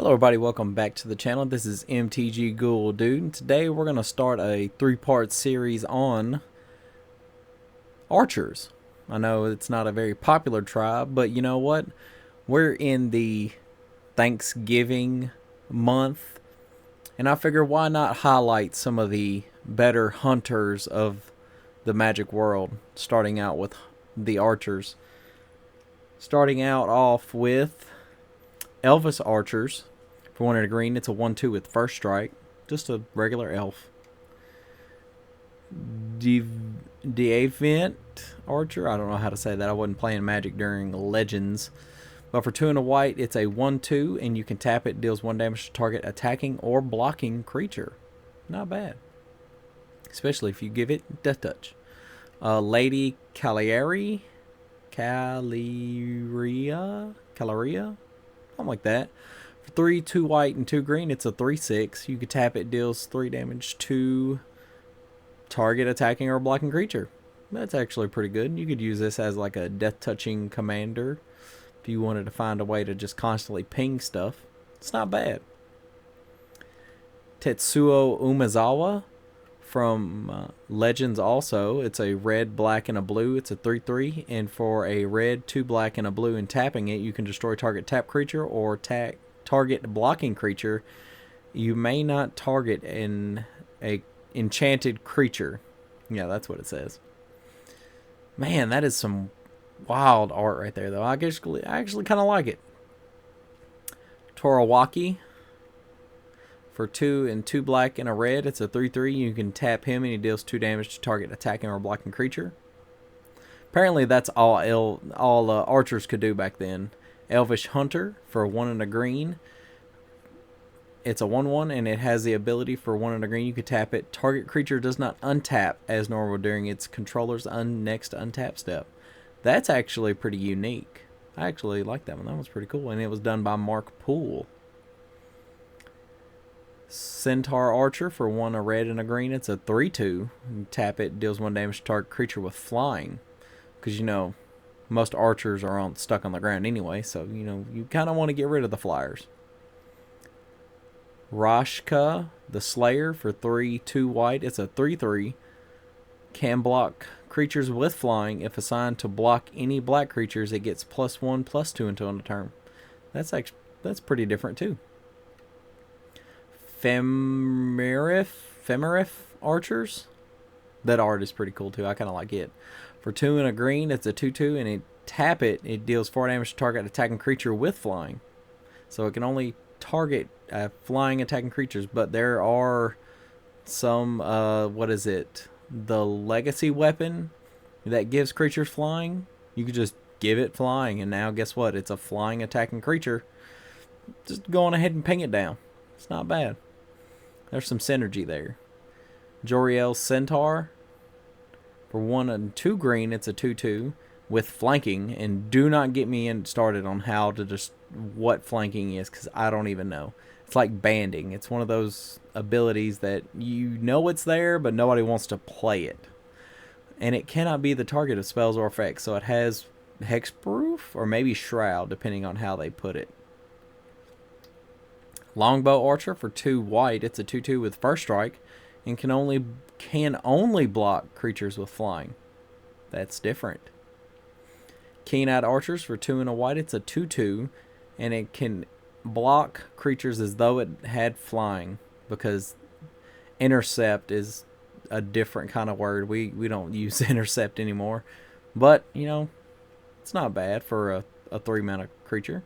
Hello everybody, welcome back to the channel. This is MTG Ghoul Dude, and today we're going to start a 3-part series on archers. I know it's not a very popular tribe, but you know what? We're in the Thanksgiving month, and I figure why not highlight some of the better hunters of the Magic world, starting out with the archers. Starting out off with Elvis Archers. For 1 and a green, it's a 1-2 with first strike. Just a regular elf. Deavant Archer. I don't know how to say that. I wasn't playing Magic during Legends. But for 2 and a white, it's a 1-2, and you can tap it. Deals 1 damage to target attacking or blocking creature. Not bad. Especially if you give it Death Touch. Lady Cagliari. Caleria? Something like that. For 3, 2 white, and 2 green, it's a 3/6. You can tap it, deals 3 damage to target attacking or blocking creature. That's actually pretty good. You could use this as like a death touching commander if you wanted to find a way to just constantly ping stuff. It's not bad. Tetsuo Umezawa from Legends also. It's a red, black, and a blue. It's a 3/3, and for a red, 2 black, and a blue, and tapping it, you can destroy target tap creature or target blocking creature. You may not target a enchanted creature. Yeah, that's what it says. Man, that is some wild art right there, though. I actually kind of like it. Torowaki. For 2 and 2 black and a red, it's a 3/3. You can tap him and he deals 2 damage to target attacking or blocking creature. Apparently that's all archers could do back then. Elvish Hunter for 1 and a green. It's a 1/1 and it has the ability for 1 and a green. You could tap it. Target creature does not untap as normal during its controller's next untap step. That's actually pretty unique. I actually like that one. That was pretty cool. And it was done by Mark Poole. Centaur Archer for 1 a red and a green. It's a 3/2. You tap it, deals 1 damage to target creature with flying. Because, you know, most archers are stuck on the ground anyway. So, you know, you kind of want to get rid of the flyers. Rashka, the Slayer for 3, 2 white. It's a 3/3. Can block creatures with flying. If assigned to block any black creatures, it gets +1/+2 until end of turn. That's pretty different too. Femerif Archers. That art is pretty cool too. I kind of like it. For 2 and a green, it's a 2/2, and tap it. It deals 4 damage to target attacking creature with flying. So it can only target flying attacking creatures, but there are some what is it? The legacy weapon that gives creatures flying. You could just give it flying, and now guess what? It's a flying attacking creature. Just go on ahead and ping it down. It's not bad. There's some synergy there. Joriel Centaur. For 1 and 2 green, it's a 2/2 with flanking. And do not get me started on how to just what flanking is, because I don't even know. It's like banding. It's one of those abilities that you know it's there, but nobody wants to play it. And it cannot be the target of spells or effects. So it has hexproof or maybe shroud, depending on how they put it. Longbow Archer for 2 white. It's a 2/2 with first strike and can only block creatures with flying. That's different. Keen-Eyed Archers for 2 and a white. It's a 2/2 and it can block creatures as though it had flying, because intercept is a different kind of word. We don't use intercept anymore. But, you know, it's not bad for a 3-mana creature.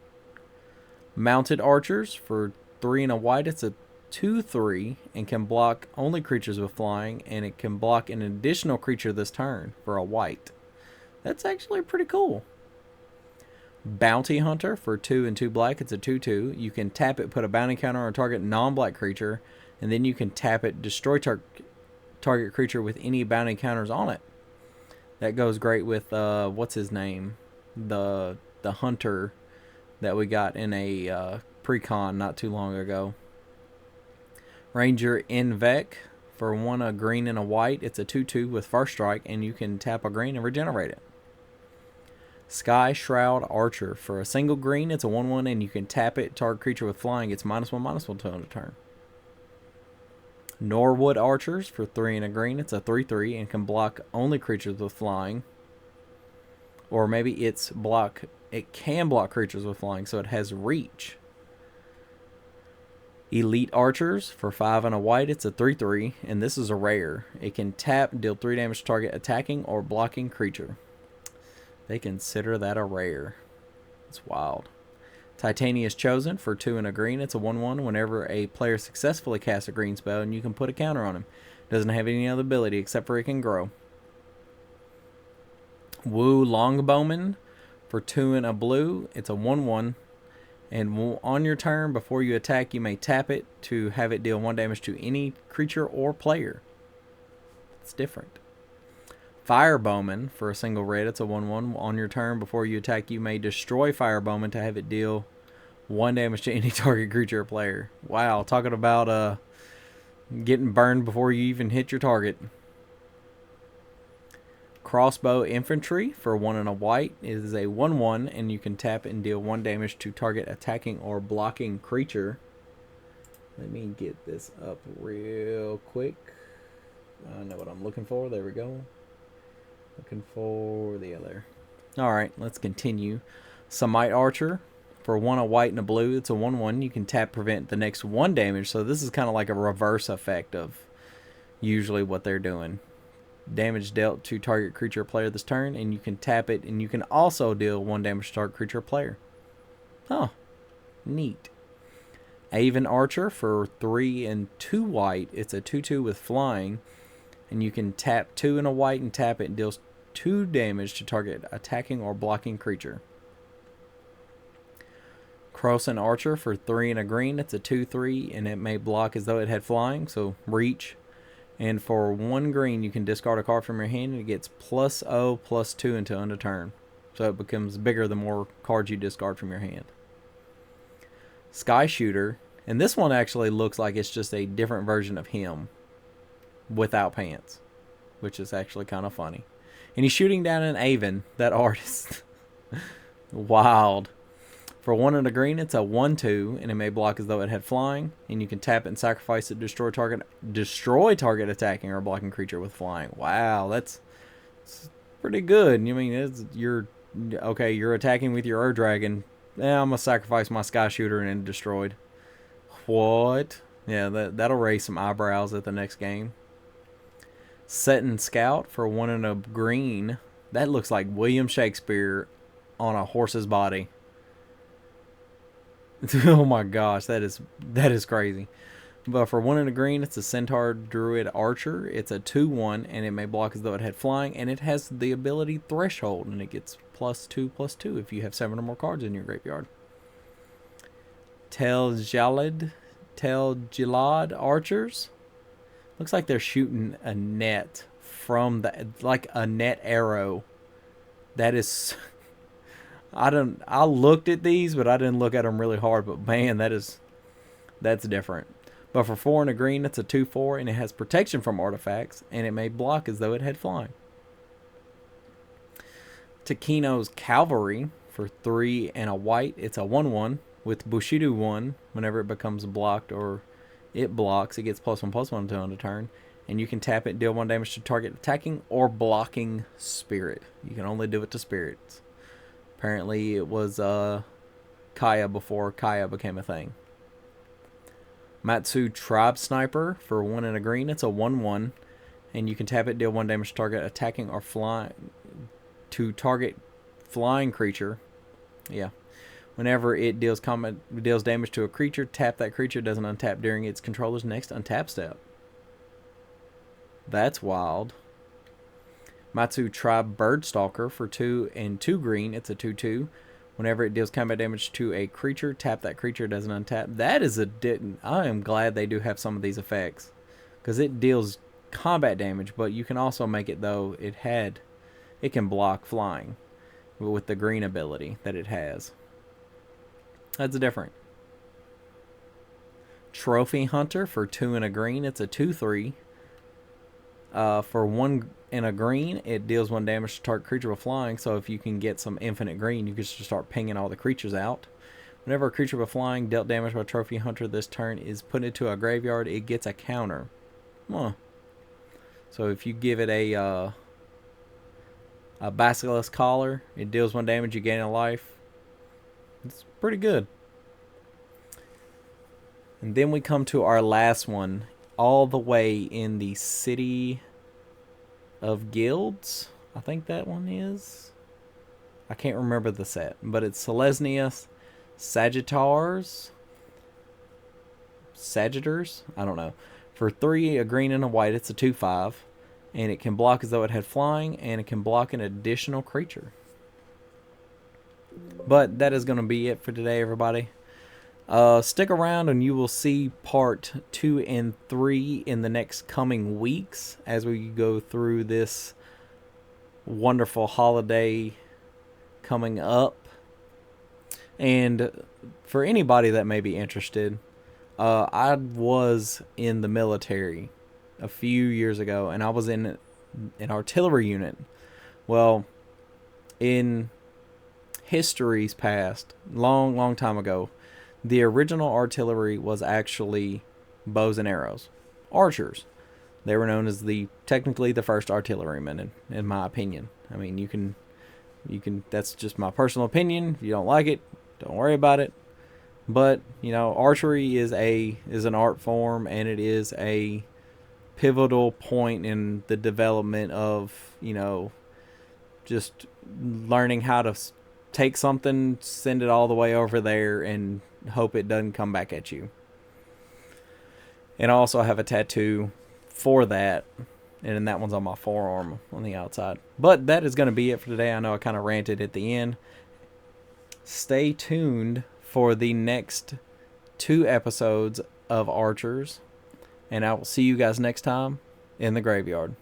Mounted Archers for 3 and a white. It's a 2/3 and can block only creatures with flying, and it can block an additional creature this turn for a white. That's actually pretty cool. Bounty Hunter for 2 and 2 black. It's a 2/2. You can tap it, put a bounty counter on a target non-black creature, and then you can tap it, destroy target creature with any bounty counters on it. That goes great with what's his name, the hunter that we got in a pre-con not too long ago. Ranger Invec for 1 a green and a white. It's a 2/2 with first strike, and you can tap a green and regenerate it. Sky Shroud Archer. For a single green, it's a 1/1, and you can tap it. Target creature with flying gets -1/-1 till end of turn. Norwood Archers. For 3 and a green, it's a 3/3, and can block only creatures with flying. Or maybe it can block creatures with flying, so it has reach. Elite Archers. For 5 and a white, it's a 3/3, and this is a rare. It can tap, deal 3 damage to target attacking or blocking creature. They consider that a rare. It's wild. Titania's Chosen. For 2 and a green, it's a 1/1. Whenever a player successfully casts a green spell, and you can put a counter on him. Doesn't have any other ability except for it can grow. Wu Longbowman. For 2 and a blue, it's a 1/1. And on your turn, before you attack, you may tap it to have it deal 1 damage to any creature or player. It's different. Firebowman. For a single red, it's a 1/1. On your turn, before you attack, you may destroy Firebowman to have it deal 1 damage to any target creature or player. Wow, talking about getting burned before you even hit your target. Crossbow Infantry. For 1 and a white, it is a 1/1, and you can tap it and deal 1 damage to target attacking or blocking creature. Let me get this up real quick. I know what I'm looking for. There we go. Looking for the other. Alright, let's continue. Samite Archer. For 1 a white and a blue, it's a 1/1. You can tap, prevent the next 1 damage. So this is kind of like a reverse effect of usually what they're doing. Damage dealt to target creature or player this turn, and you can tap it, and you can also deal 1 damage to target creature or player. Huh. Neat. Avon Archer. For 3 and 2 white, it's a 2/2 with flying, and you can tap 2 and a white and tap it and deals 2 damage to target attacking or blocking creature. Croson Archer. For 3 and a green, it's a 2/3, and it may block as though it had flying, so reach. And for 1 green, you can discard a card from your hand, and it gets +0/+2 until end of turn. So it becomes bigger the more cards you discard from your hand. Sky Shooter. And this one actually looks like it's just a different version of him without pants, which is actually kind of funny. And he's shooting down an Avon, that artist. Wild. For 1 and a green, it's a 1/2, and it may block as though it had flying, and you can tap it and sacrifice it, destroy target attacking or blocking creature with flying. Wow, that's pretty good. I mean, you're attacking with your Ur Dragon. Yeah, I'm gonna sacrifice my Sky Shooter and destroyed. What? Yeah, that'll raise some eyebrows at the next game. Setting Scout. For 1 and a green, that looks like William Shakespeare on a horse's body. Oh my gosh, that is crazy. But for 1 and a green, it's a Centaur Druid Archer. It's a 2/1, and it may block as though it had flying, and it has the ability Threshold, and it gets +2/+2 if you have 7 or more cards in your graveyard. Tel Jalad Archers. Looks like they're shooting a net from like a net arrow. That is... I looked at these, but I didn't look at them really hard. But man, that's different. But for 4 and a green, it's a 2/4, and it has protection from artifacts, and it may block as though it had flying. Takeno's Cavalry. For 3 and a white, it's a 1/1 with Bushido 1. Whenever it becomes blocked or it blocks, it gets +1/+1 until end of turn. And you can tap it, deal 1 damage to target attacking or blocking spirit. You can only do it to spirits. Apparently it was Kaya before Kaya became a thing. Matsu Tribe Sniper. For 1 and a green, it's a 1/1, and you can tap it, deal 1 damage to target attacking or flying creature. Yeah. Whenever it deals damage to a creature, tap that creature. Doesn't untap during its controller's next untap step. That's wild. Matsu Tribe Birdstalker. For 2 and 2 green, it's a 2/2. Whenever it deals combat damage to a creature, tap that creature. Doesn't untap. That is I am glad they do have some of these effects, because it deals combat damage, but you can also make it though it can block flying with the green ability that it has. That's different. Trophy Hunter. For 2 and a green, it's a 2/3. For 1 in a green, it deals 1 damage to target creature with flying. So if you can get some infinite green, you can just start pinging all the creatures out. Whenever a creature with flying dealt damage by a trophy hunter this turn is put into a graveyard, it gets a counter. Huh. So if you give it a Basilisk Collar, it deals 1 damage, you gain a life. It's pretty good. And then we come to our last one, all the way in the City of Guilds. I think that one is. I can't remember the set, but it's Selesnya Sagittars. I don't know. For 3, a green and a white, it's a 2/5. And it can block as though it had flying, and it can block an additional creature. But that is going to be it for today, everybody. Stick around and you will see part 2 and 3 in the next coming weeks as we go through this wonderful holiday coming up. And for anybody that may be interested, I was in the military a few years ago, and I was in an artillery unit. Well, in history's past, long time ago, the original artillery was actually bows and arrows, archers. They were known as technically the first artillerymen, in my opinion. I mean, you can. That's just my personal opinion. If you don't like it, don't worry about it. But archery is an art form, and it is a pivotal point in the development of just learning how to take something, send it all the way over there, and hope it doesn't come back at you. And I also have a tattoo for that, and that one's on my forearm on the outside. But that is going to be it for today. I know I kind of ranted at the end. Stay tuned for the next 2 episodes of Archers, and I will see you guys next time in the graveyard.